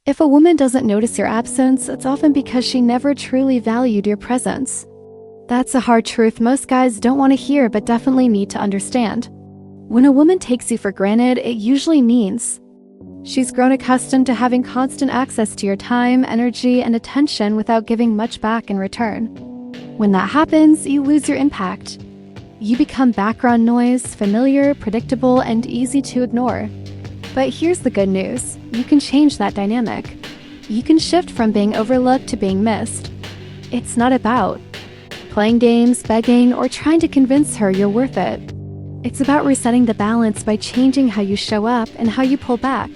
If a woman doesn't notice your absence, it's often because she never truly valued your presence. That's a hard truth most guys don't want to hear but definitely need to understand. When a woman takes you for granted, it usually means she's grown accustomed to having constant access to your time, energy, and attention without giving much back in return. When that happens, you lose your impact. You become background noise, familiar, predictable, and easy to ignore. But here's the good news. You can change that dynamic. You can shift from being overlooked to being missed. It's not about playing games, begging, or trying to convince her you're worth it. It's about resetting the balance by changing how you show up and how you pull back.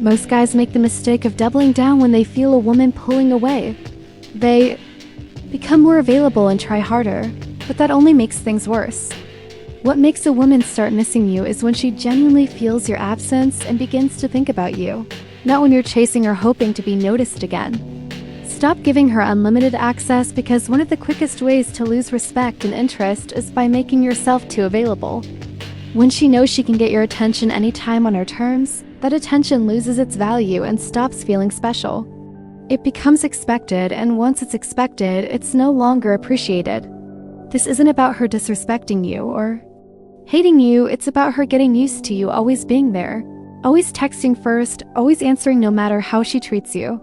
Most guys make the mistake of doubling down when they feel a woman pulling away. They become more available and try harder, but that only makes things worse. What makes a woman start missing you is when she genuinely feels your absence and begins to think about you, not when you're chasing or hoping to be noticed again. Stop giving her unlimited access, because one of the quickest ways to lose respect and interest is by making yourself too available. When she knows she can get your attention anytime on her terms, that attention loses its value and stops feeling special. It becomes expected, and once it's expected, it's no longer appreciated. This isn't about her disrespecting you or hating you, it's about her getting used to you always being there, always texting first, always answering no matter how she treats you.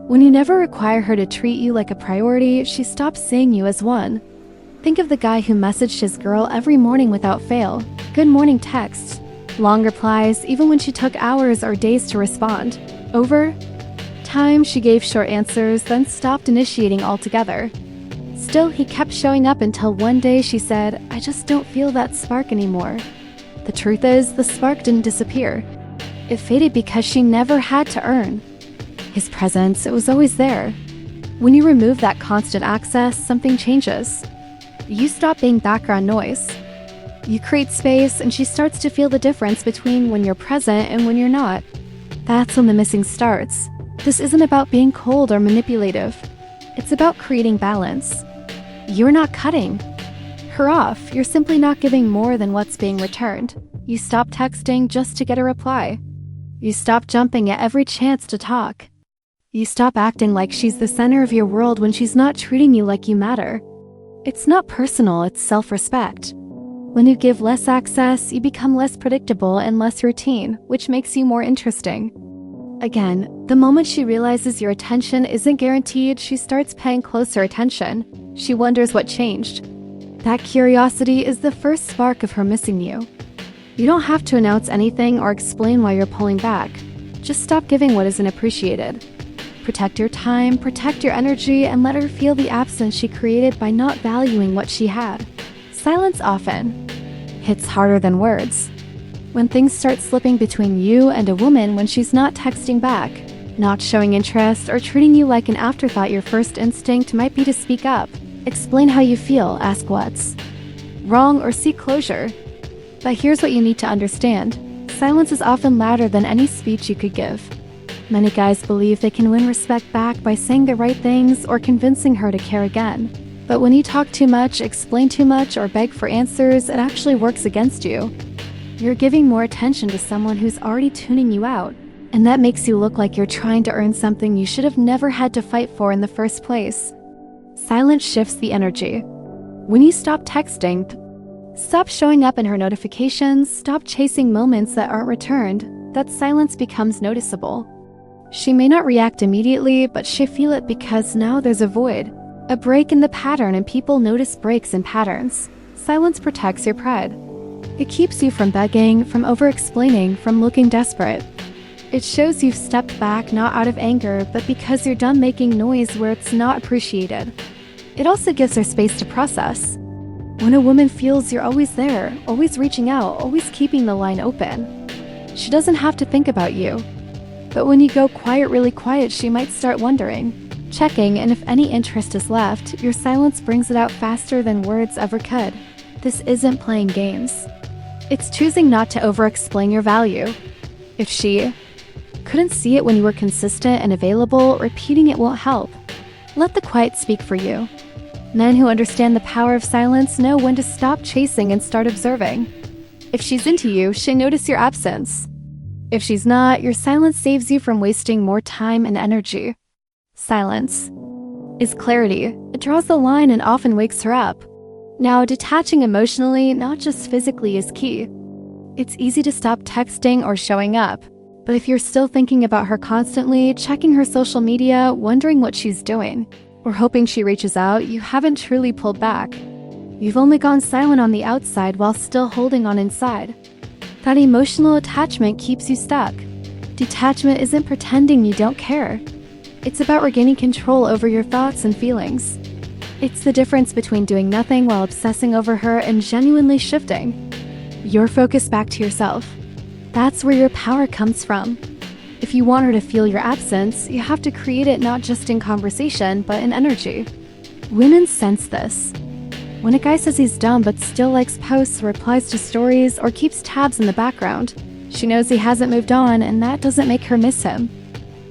When you never require her to treat you like a priority, she stops seeing you as one. Think of the guy who messaged his girl every morning without fail, good morning texts, long replies even when she took hours or days to respond. Over time, she gave short answers, then stopped initiating altogether. Still, he kept showing up until one day she said, "I just don't feel that spark anymore." The truth is, the spark didn't disappear. It faded because she never had to earn his presence. It was always there. When you remove that constant access, something changes. You stop being background noise. You create space, and she starts to feel the difference between when you're present and when you're not. That's when the missing starts. This isn't about being cold or manipulative. It's about creating balance. You're not cutting her off. You're simply not giving more than what's being returned. You stop texting just to get a reply. You stop jumping at every chance to talk. You stop acting like she's the center of your world when she's not treating you like you matter. It's not personal, it's self-respect. When you give less access, you become less predictable and less routine, which makes you more interesting. Again, the moment she realizes your attention isn't guaranteed, she starts paying closer attention. She wonders what changed. That curiosity is the first spark of her missing you. You don't have to announce anything or explain why you're pulling back. Just stop giving what isn't appreciated. Protect your time, protect your energy, and let her feel the absence she created by not valuing what she had. Silence often hits harder than words. When things start slipping between you and a woman when she's not texting back, not showing interest, or treating you like an afterthought, your first instinct might be to speak up. Explain how you feel, ask what's wrong, or seek closure. But here's what you need to understand. Silence is often louder than any speech you could give. Many guys believe they can win respect back by saying the right things or convincing her to care again. But when you talk too much, explain too much, or beg for answers, it actually works against you. You're giving more attention to someone who's already tuning you out, and that makes you look like you're trying to earn something you should have never had to fight for in the first place. Silence shifts the energy. When you stop texting, stop showing up in her notifications, stop chasing moments that aren't returned, that silence becomes noticeable. She may not react immediately, but she'll feel it because now there's a void, a break in the pattern, and people notice breaks in patterns. Silence protects your pride. It keeps you from begging, from over-explaining, from looking desperate. It shows you've stepped back not out of anger, but because you're done making noise where it's not appreciated. It also gives her space to process. When a woman feels you're always there, always reaching out, always keeping the line open, she doesn't have to think about you. But when you go quiet, really quiet, she might start wondering, checking, and if any interest is left, your silence brings it out faster than words ever could. This isn't playing games. It's choosing not to over-explain your value. If she couldn't see it when you were consistent and available, repeating it won't help. Let the quiet speak for you. Men who understand the power of silence know when to stop chasing and start observing. If she's into you, she'll notice your absence. If she's not, your silence saves you from wasting more time and energy. Silence is clarity. It draws the line and often wakes her up. Now, detaching emotionally, not just physically, is key. It's easy to stop texting or showing up, but if you're still thinking about her constantly, checking her social media, wondering what she's doing, or hoping she reaches out, you haven't truly pulled back. You've only gone silent on the outside while still holding on inside. That emotional attachment keeps you stuck. Detachment isn't pretending you don't care. It's about regaining control over your thoughts and feelings. It's the difference between doing nothing while obsessing over her and genuinely shifting your focus back to yourself. That's where your power comes from. If you want her to feel your absence, you have to create it not just in conversation, but in energy. Women sense this. When a guy says he's dumb but still likes posts, replies to stories, or keeps tabs in the background, she knows he hasn't moved on, and that doesn't make her miss him.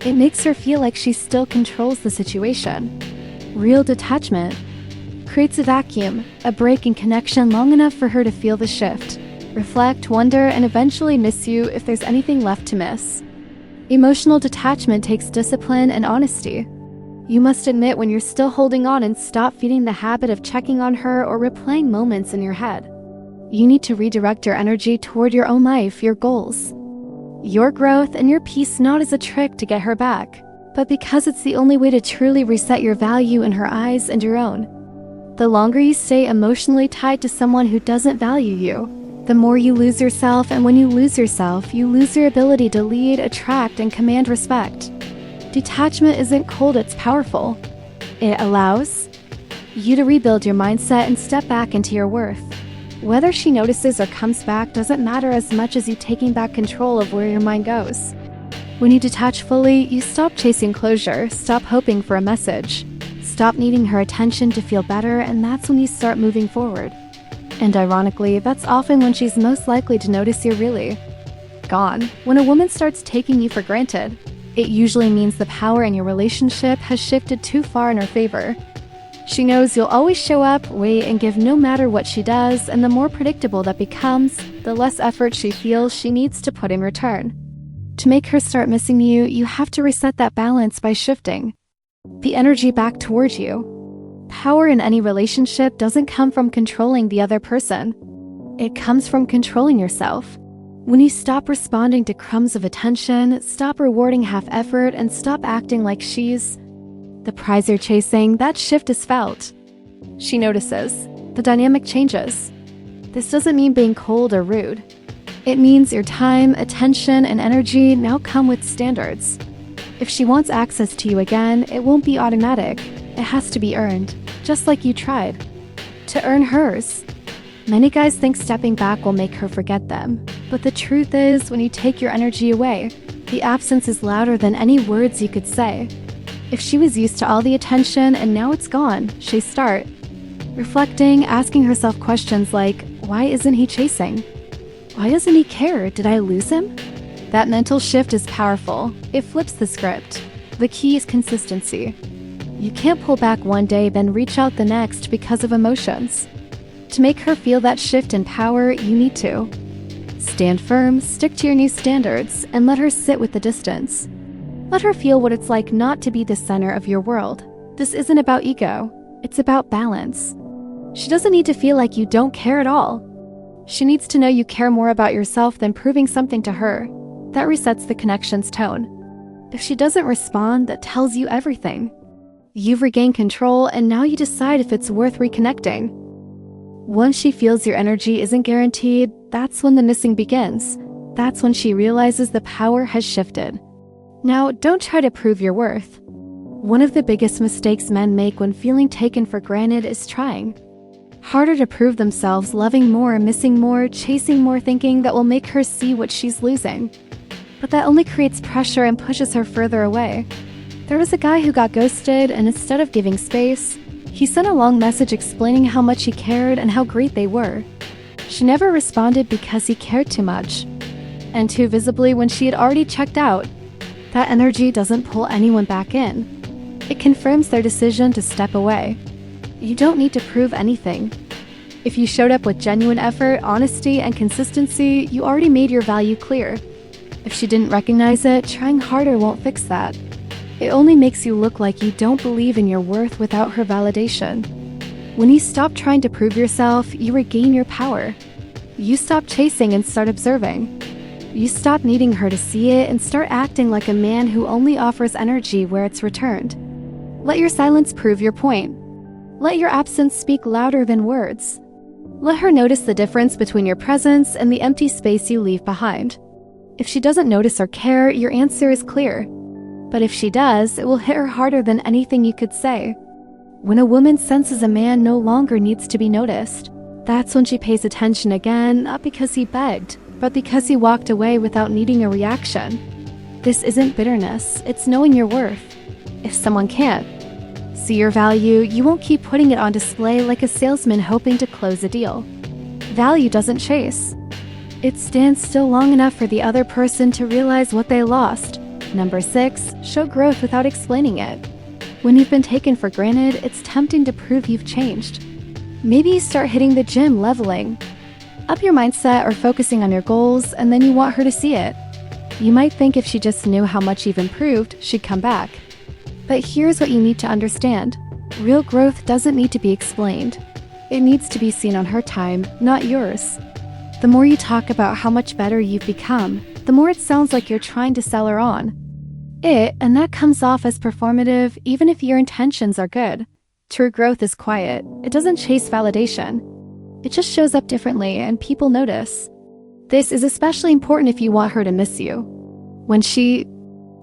It makes her feel like she still controls the situation. Real detachment creates a vacuum, a break in connection long enough for her to feel the shift, reflect, wonder, and eventually miss you if there's anything left to miss. Emotional detachment takes discipline and honesty. You must admit when you're still holding on and stop feeding the habit of checking on her or replaying moments in your head. You need to redirect your energy toward your own life, your goals, your growth, and your peace, not as a trick to get her back, but because it's the only way to truly reset your value in her eyes and your own. The longer you stay emotionally tied to someone who doesn't value you, the more you lose yourself, and when you lose yourself, you lose your ability to lead, attract, and command respect. Detachment isn't cold, it's powerful. It allows you to rebuild your mindset and step back into your worth. Whether she notices or comes back doesn't matter as much as you taking back control of where your mind goes. When you detach fully, you stop chasing closure, stop hoping for a message, stop needing her attention to feel better, and that's when you start moving forward. And ironically, that's often when she's most likely to notice you're really gone. When a woman starts taking you for granted, it usually means the power in your relationship has shifted too far in her favor. She knows you'll always show up, wait, and give no matter what she does, and the more predictable that becomes, the less effort she feels she needs to put in return. To make her start missing you, you have to reset that balance by shifting the energy back towards you. Power in any relationship doesn't come from controlling the other person. It comes from controlling yourself. When you stop responding to crumbs of attention, stop rewarding half effort, and stop acting like she's the prize you're chasing, that shift is felt. She notices. The dynamic changes. This doesn't mean being cold or rude. It means your time, attention, and energy now come with standards. If she wants access to you again, it won't be automatic. It has to be earned, just like you tried to earn hers. Many guys think stepping back will make her forget them, but the truth is, when you take your energy away, the absence is louder than any words you could say. If she was used to all the attention and now it's gone, she'll start reflecting, asking herself questions like, why isn't he chasing? Why doesn't he care? Did I lose him? That mental shift is powerful. It flips the script. The key is consistency. You can't pull back one day, then reach out the next because of emotions. To make her feel that shift in power, you need to stand firm, stick to your new standards, and let her sit with the distance. Let her feel what it's like not to be the center of your world. This isn't about ego. It's about balance. She doesn't need to feel like you don't care at all. She needs to know you care more about yourself than proving something to her. That resets the connection's tone. If she doesn't respond, that tells you everything. You've regained control, and now you decide if it's worth reconnecting. Once she feels your energy isn't guaranteed, that's when the missing begins. That's when she realizes the power has shifted. Now, don't try to prove your worth. One of the biggest mistakes men make when feeling taken for granted is trying harder to prove themselves, loving more, missing more, chasing more, thinking that will make her see what she's losing. But that only creates pressure and pushes her further away. There was a guy who got ghosted, and instead of giving space, he sent a long message explaining how much he cared and how great they were. She never responded because he cared too much, and too visibly when she had already checked out. That energy doesn't pull anyone back in. It confirms their decision to step away. You don't need to prove anything. If you showed up with genuine effort, honesty, and consistency, you already made your value clear. If she didn't recognize it, trying harder won't fix that. It only makes you look like you don't believe in your worth without her validation. When you stop trying to prove yourself, you regain your power. You stop chasing and start observing. You stop needing her to see it and start acting like a man who only offers energy where it's returned. Let your silence prove your point. Let your absence speak louder than words. Let her notice the difference between your presence and the empty space you leave behind. If she doesn't notice or care, your answer is clear. But if she does, it will hit her harder than anything you could say. When a woman senses a man no longer needs to be noticed, that's when she pays attention again, not because he begged, but because he walked away without needing a reaction. This isn't bitterness, it's knowing your worth. If someone can't see your value, you won't keep putting it on display like a salesman hoping to close a deal. Value doesn't chase. It stands still long enough for the other person to realize what they lost. Number 6, show growth without explaining it. When you've been taken for granted, it's tempting to prove you've changed. Maybe you start hitting the gym, leveling up your mindset or focusing on your goals, and then you want her to see it. You might think if she just knew how much you've improved, she'd come back. But here's what you need to understand. Real growth doesn't need to be explained. It needs to be seen on her time, not yours. The more you talk about how much better you've become, the more it sounds like you're trying to sell her on. And that comes off as performative even if your intentions are good. True growth is quiet. It doesn't chase validation. It just shows up differently and people notice. This is especially important if you want her to miss you. When she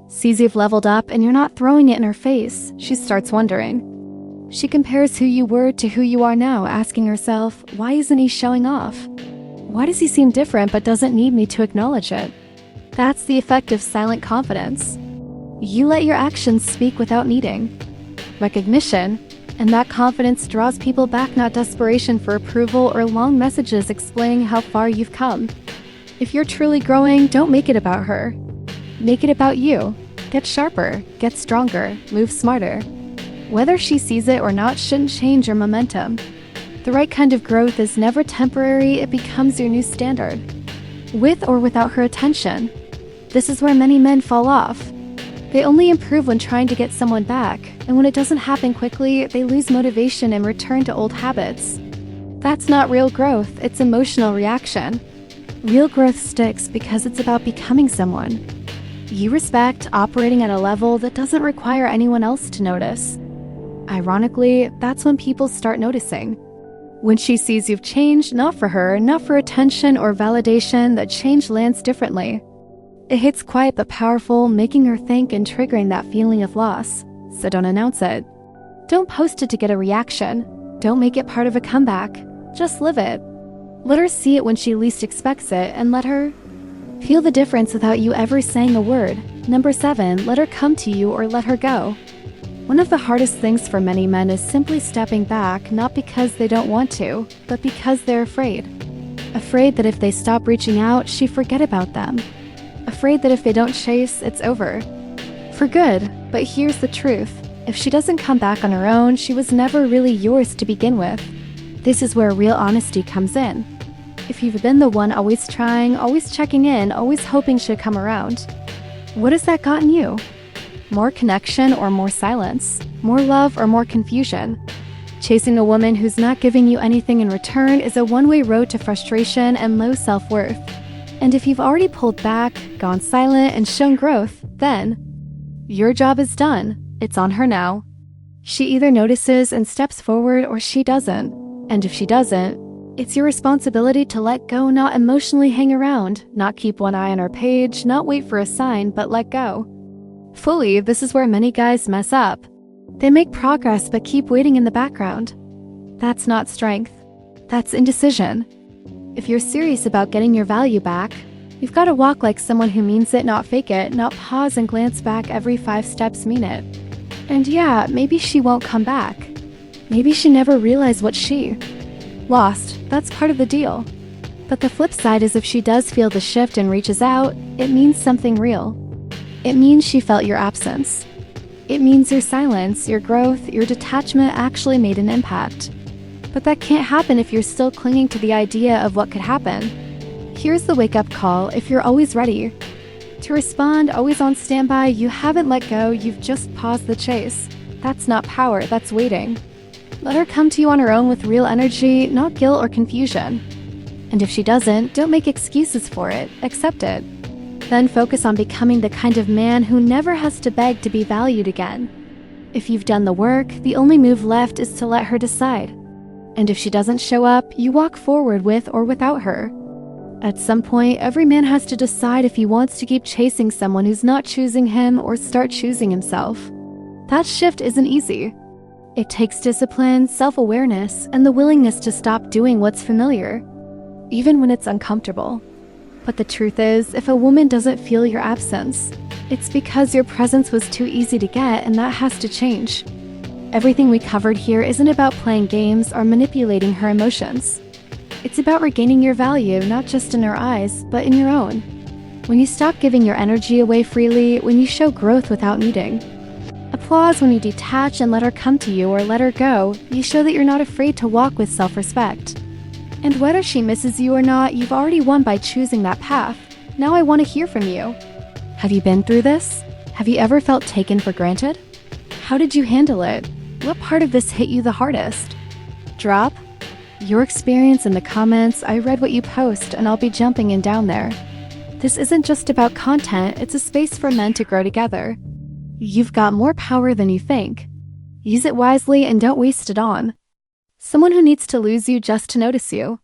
sees you've leveled up and you're not throwing it in her face, she starts wondering. She compares who you were to who you are now, asking herself, why isn't he showing off? Why does he seem different but doesn't need me to acknowledge it? That's the effect of silent confidence. You let your actions speak without needing recognition, and that confidence draws people back, not desperation for approval or long messages explaining how far you've come. If you're truly growing, don't make it about her. Make it about you. Get sharper, get stronger, move smarter. Whether she sees it or not shouldn't change your momentum. The right kind of growth is never temporary, it becomes your new standard. With or without her attention. This is where many men fall off. They only improve when trying to get someone back, and when it doesn't happen quickly, they lose motivation and return to old habits. That's not real growth, it's emotional reaction. Real growth sticks because it's about becoming someone you respect, operating at a level that doesn't require anyone else to notice. Ironically, that's when people start noticing. When she sees you've changed, not for her, not for attention or validation, that change lands differently. It hits quiet but powerful, making her think and triggering that feeling of loss. So don't announce it. Don't post it to get a reaction. Don't make it part of a comeback. Just live it. Let her see it when she least expects it, and let her feel the difference without you ever saying a word. Number 7, let her come to you or let her go. One of the hardest things for many men is simply stepping back, not because they don't want to, but because they're afraid. Afraid that if they stop reaching out, she forget about them. Afraid that if they don't chase, it's over. For good, but here's the truth. If she doesn't come back on her own, she was never really yours to begin with. This is where real honesty comes in. If you've been the one always trying, always checking in, always hoping she'd come around, what has that gotten you? More connection or more silence? More love or more confusion? Chasing a woman who's not giving you anything in return is a one-way road to frustration and low self-worth. And if you've already pulled back, gone silent, and shown growth, then your job is done. It's on her now. She either notices and steps forward or she doesn't. And if she doesn't, it's your responsibility to let go, not emotionally hang around, not keep one eye on her page, not wait for a sign, but let go. Fully, this is where many guys mess up. They make progress but keep waiting in the background. That's not strength. That's indecision. If you're serious about getting your value back, you've got to walk like someone who means it, not fake it, not pause and glance back every 5 steps mean it. And yeah, maybe she won't come back. Maybe she never realized what she lost. That's part of the deal. But the flip side is if she does feel the shift and reaches out, it means something real. It means she felt your absence. It means your silence, your growth, your detachment actually made an impact. But that can't happen if you're still clinging to the idea of what could happen. Here's the wake-up call if you're always ready. To respond, always on standby, you haven't let go, you've just paused the chase. That's not power, that's waiting. Let her come to you on her own with real energy, not guilt or confusion. And if she doesn't, don't make excuses for it, accept it. Then focus on becoming the kind of man who never has to beg to be valued again. If you've done the work, the only move left is to let her decide. And if she doesn't show up, you walk forward with or without her. At some point, every man has to decide if he wants to keep chasing someone who's not choosing him or start choosing himself. That shift isn't easy. It takes discipline, self-awareness, and the willingness to stop doing what's familiar, even when it's uncomfortable. But the truth is, if a woman doesn't feel your absence, it's because your presence was too easy to get, and that has to change. Everything we covered here isn't about playing games or manipulating her emotions. It's about regaining your value, not just in her eyes, but in your own. When you stop giving your energy away freely, when you show growth without needing. Applause when you detach and let her come to you or let her go, you show that you're not afraid to walk with self-respect. And whether she misses you or not, you've already won by choosing that path. Now I want to hear from you. Have you been through this? Have you ever felt taken for granted? How did you handle it? What part of this hit you the hardest? Drop your experience in the comments. I read what you post, and I'll be jumping in down there. This isn't just about content, it's a space for men to grow together. You've got more power than you think. Use it wisely and don't waste it on someone who needs to lose you just to notice you.